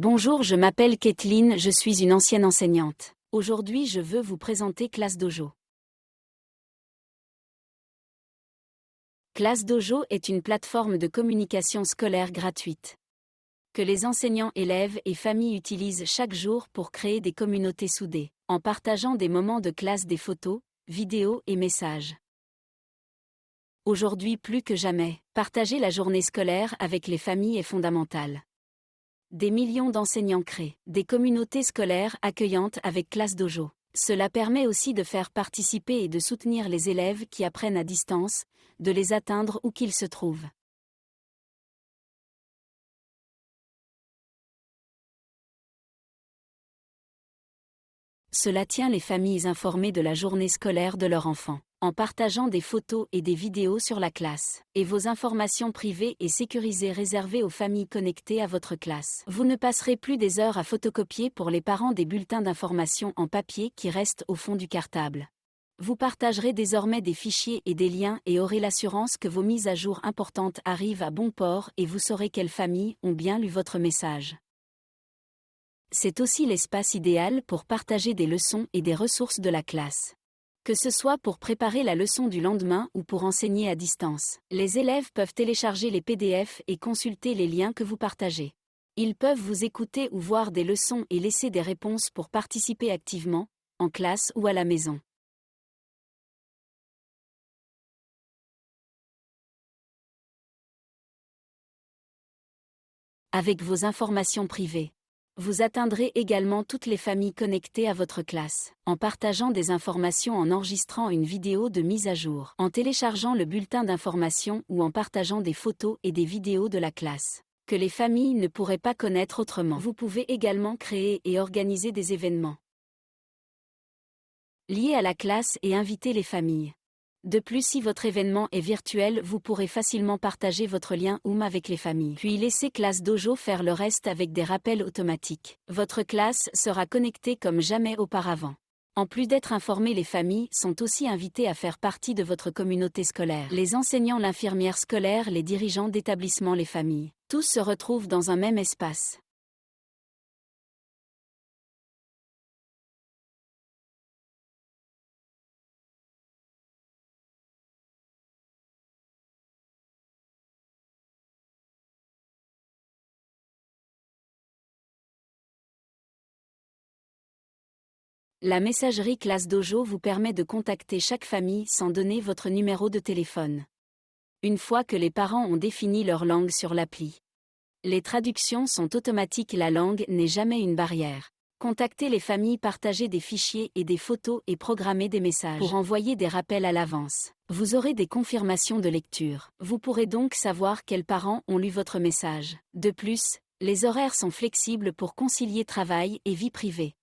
Bonjour, je m'appelle Kathleen, je suis une ancienne enseignante. Aujourd'hui, je veux vous présenter ClassDojo. ClassDojo est une plateforme de communication scolaire gratuite que les enseignants, élèves et familles utilisent chaque jour pour créer des communautés soudées, en partageant des moments de classe, des photos, vidéos et messages. Aujourd'hui plus que jamais, partager la journée scolaire avec les familles est fondamental. Des millions d'enseignants créent des communautés scolaires accueillantes avec ClassDojo. Cela permet aussi de faire participer et de soutenir les élèves qui apprennent à distance, de les atteindre où qu'ils se trouvent. Cela tient les familles informées de la journée scolaire de leur enfant, en partageant des photos et des vidéos sur la classe. Et vos informations privées et sécurisées réservées aux familles connectées à votre classe. Vous ne passerez plus des heures à photocopier pour les parents des bulletins d'information en papier qui restent au fond du cartable. Vous partagerez désormais des fichiers et des liens et aurez l'assurance que vos mises à jour importantes arrivent à bon port et vous saurez quelles familles ont bien lu votre message. C'est aussi l'espace idéal pour partager des leçons et des ressources de la classe. Que ce soit pour préparer la leçon du lendemain ou pour enseigner à distance, les élèves peuvent télécharger les PDF et consulter les liens que vous partagez. Ils peuvent vous écouter ou voir des leçons et laisser des réponses pour participer activement, en classe ou à la maison. Avec vos informations privées, vous atteindrez également toutes les familles connectées à votre classe, en partageant des informations, en enregistrant une vidéo de mise à jour, en téléchargeant le bulletin d'information ou en partageant des photos et des vidéos de la classe, que les familles ne pourraient pas connaître autrement. Vous pouvez également créer et organiser des événements liés à la classe et inviter les familles. De plus, si votre événement est virtuel, vous pourrez facilement partager votre lien Zoom avec les familles. Puis laisser ClassDojo faire le reste avec des rappels automatiques. Votre classe sera connectée comme jamais auparavant. En plus d'être informés, les familles sont aussi invitées à faire partie de votre communauté scolaire. Les enseignants, l'infirmière scolaire, les dirigeants d'établissement, les familles. Tous se retrouvent dans un même espace. La messagerie ClassDojo vous permet de contacter chaque famille sans donner votre numéro de téléphone. Une fois que les parents ont défini leur langue sur l'appli, les traductions sont automatiques, la langue n'est jamais une barrière. Contactez les familles, partagez des fichiers et des photos et programmez des messages pour envoyer des rappels à l'avance. Vous aurez des confirmations de lecture. Vous pourrez donc savoir quels parents ont lu votre message. De plus, les horaires sont flexibles pour concilier travail et vie privée.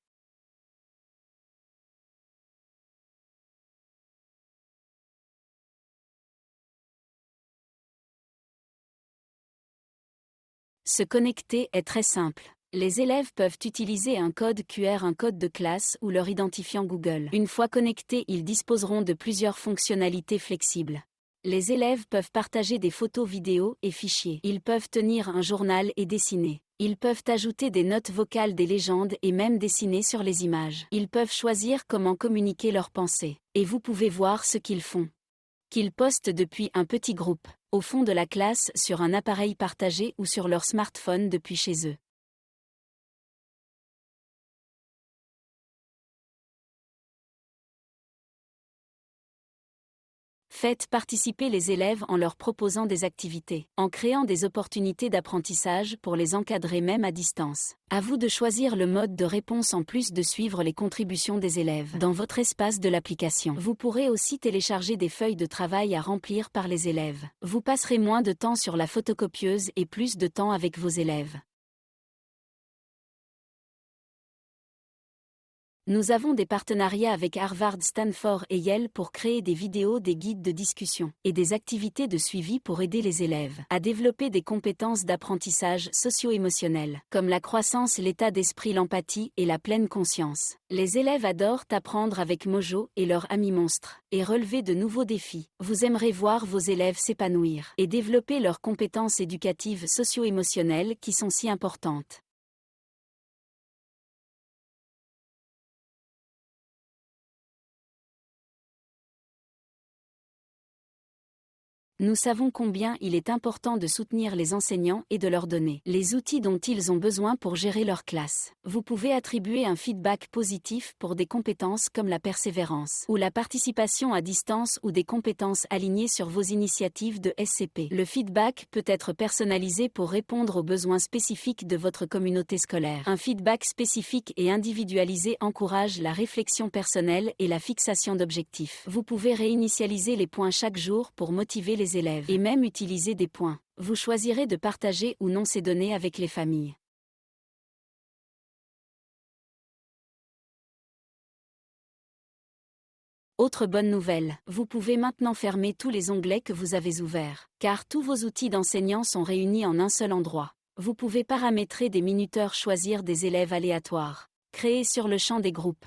Se connecter est très simple. Les élèves peuvent utiliser un code QR, un code de classe ou leur identifiant Google. Une fois connectés, ils disposeront de plusieurs fonctionnalités flexibles. Les élèves peuvent partager des photos, vidéos et fichiers. Ils peuvent tenir un journal et dessiner. Ils peuvent ajouter des notes vocales, des légendes et même dessiner sur les images. Ils peuvent choisir comment communiquer leurs pensées. Et vous pouvez voir ce qu'ils font. Qu'ils postent depuis un petit groupe, au fond de la classe, sur un appareil partagé ou sur leur smartphone depuis chez eux. Faites participer les élèves en leur proposant des activités, en créant des opportunités d'apprentissage pour les encadrer même à distance. À vous de choisir le mode de réponse en plus de suivre les contributions des élèves. Dans votre espace de l'application, vous pourrez aussi télécharger des feuilles de travail à remplir par les élèves. Vous passerez moins de temps sur la photocopieuse et plus de temps avec vos élèves. Nous avons des partenariats avec Harvard, Stanford et Yale pour créer des vidéos, des guides de discussion et des activités de suivi pour aider les élèves à développer des compétences d'apprentissage socio-émotionnel, comme la croissance, l'état d'esprit, l'empathie et la pleine conscience. Les élèves adorent apprendre avec Mojo et leur ami monstre et relever de nouveaux défis. Vous aimerez voir vos élèves s'épanouir et développer leurs compétences éducatives socio-émotionnelles qui sont si importantes. Nous savons combien il est important de soutenir les enseignants et de leur donner les outils dont ils ont besoin pour gérer leur classe. Vous pouvez attribuer un feedback positif pour des compétences comme la persévérance ou la participation à distance ou des compétences alignées sur vos initiatives de SCP. Le feedback peut être personnalisé pour répondre aux besoins spécifiques de votre communauté scolaire. Un feedback spécifique et individualisé encourage la réflexion personnelle et la fixation d'objectifs. Vous pouvez réinitialiser les points chaque jour pour motiver les élèves et même utiliser des points. Vous choisirez de partager ou non ces données avec les familles. Autre bonne nouvelle, vous pouvez maintenant fermer tous les onglets que vous avez ouverts, car tous vos outils d'enseignants sont réunis en un seul endroit. Vous pouvez paramétrer des minuteurs, choisir des élèves aléatoires, créer sur le champ des groupes.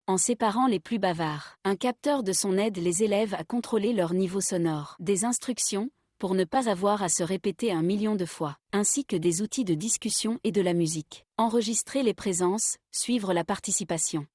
En séparant les plus bavards, un capteur de son aide les élèves à contrôler leur niveau sonore, des instructions, pour ne pas avoir à se répéter 1 million de fois, ainsi que des outils de discussion et de la musique. Enregistrer les présences, suivre la participation.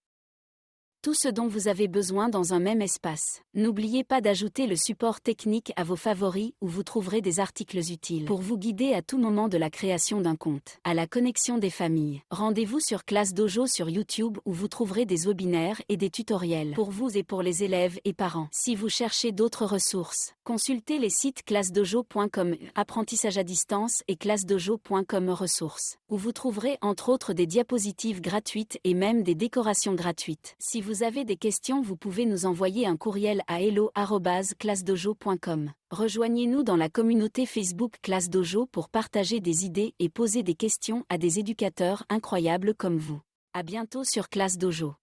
Tout ce dont vous avez besoin dans un même espace. N'oubliez pas d'ajouter le support technique à vos favoris où vous trouverez des articles utiles pour vous guider à tout moment de la création d'un compte à la connexion des familles. Rendez-vous sur ClassDojo sur YouTube où vous trouverez des webinaires et des tutoriels pour vous et pour les élèves et parents. Si vous cherchez d'autres ressources, consultez les sites classdojo.com apprentissage à distance et classdojo.com ressources où vous trouverez entre autres des diapositives gratuites et même des décorations gratuites. Si vous avez des questions, vous pouvez nous envoyer un courriel à hello@classdojo.com. Rejoignez-nous dans la communauté Facebook ClassDojo pour partager des idées et poser des questions à des éducateurs incroyables comme vous. À bientôt sur ClassDojo.